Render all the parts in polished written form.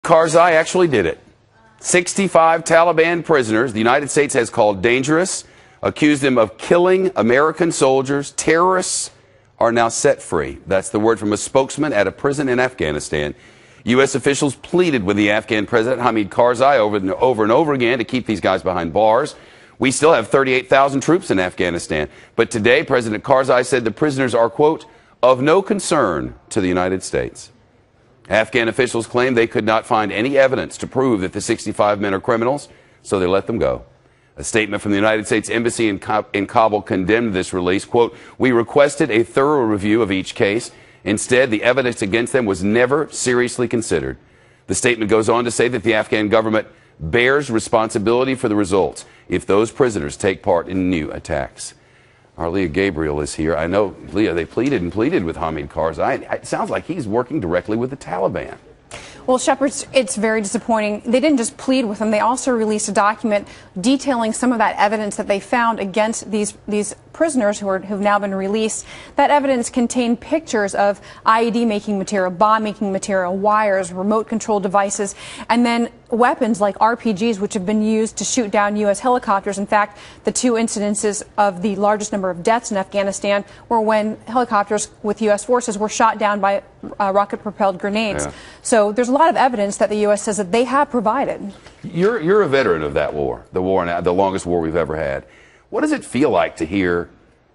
Karzai actually did it. 65 Taliban prisoners the United States has called dangerous, accused them of killing American soldiers. Terrorists are now set free. That's the word from a spokesman at a prison in Afghanistan. U.S. officials pleaded with the Afghan President Hamid Karzai over and over again to keep these guys behind bars. We still have 38,000 troops in Afghanistan. But today, President Karzai said the prisoners are, quote, of no concern to the United States. Afghan officials claim they could not find any evidence to prove that the 65 men are criminals, so they let them go. A statement from the United States Embassy in Kabul condemned this release. Quote, we requested a thorough review of each case. Instead, the evidence against them was never seriously considered. The statement goes on to say that the Afghan government bears responsibility for the results if those prisoners take part in new attacks. Our Leah Gabriel is here. I know, Leah, they pleaded and pleaded with Hamid Karzai. It sounds like he's working directly with the Taliban. Well, Shepard, it's very disappointing. They didn't just plead with him. They also released a document detailing some of that evidence that they found against these prisoners who've now been released. That evidence contained pictures of IED making material, bomb making material, wires, remote control devices, and then weapons like RPGs, which have been used to shoot down U.S. helicopters. In fact, the two incidences of the largest number of deaths in Afghanistan were when helicopters with U.S. forces were shot down by rocket-propelled grenades. Yeah. So there's a lot of evidence that the U.S. says that they have provided. You're a veteran of that war, the longest war we've ever had. What does it feel like to hear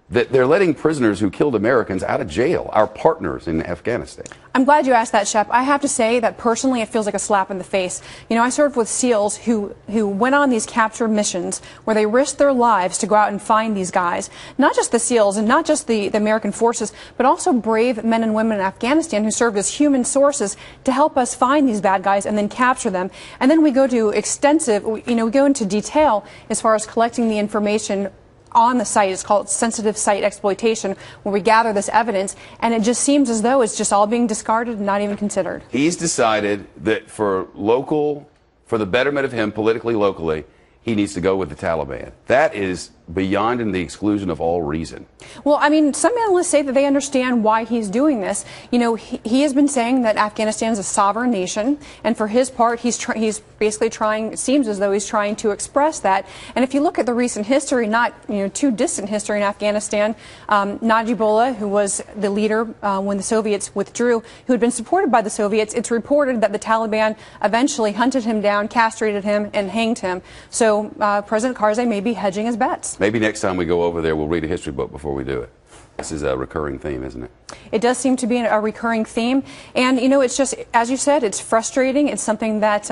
that they're letting prisoners who killed Americans out of jail, our partners in Afghanistan? I'm glad you asked that, Shep. I have to say that personally it feels like a slap in the face. You know, I served with SEALs who went on these capture missions where they risked their lives to go out and find these guys. Not just the SEALs and not just the American forces, but also brave men and women in Afghanistan who served as human sources to help us find these bad guys and then capture them. And then we go to we go into detail as far as collecting the information on the site. It's called sensitive site exploitation, where we gather this evidence, and it just seems as though it's just all being discarded and not even considered. He's decided that for the betterment of him politically, locally, he needs to go with the Taliban. That is beyond and the exclusion of all reason. Well, I mean, some analysts say that they understand why he's doing this. You know, he has been saying that Afghanistan is a sovereign nation, and for his part, he's basically trying, it seems as though he's trying to express that. And if you look at the recent history, not, too distant history in Afghanistan, Najibullah, who was the leader when the Soviets withdrew, who had been supported by the Soviets, it's reported that the Taliban eventually hunted him down, castrated him, and hanged him. So President Karzai may be hedging his bets. Maybe next time we go over there, we'll read a history book before we do it. This is a recurring theme, isn't it? It does seem to be a recurring theme. And, it's just, as you said, it's frustrating. It's something that,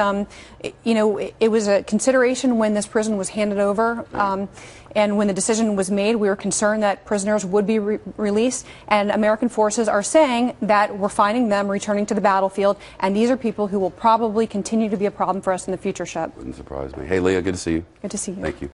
it was a consideration when this prison was handed over. And when the decision was made, we were concerned that prisoners would be released. And American forces are saying that we're finding them returning to the battlefield. And these are people who will probably continue to be a problem for us in the future, Shep. Wouldn't surprise me. Hey, Leah, good to see you. Good to see you. Thank you.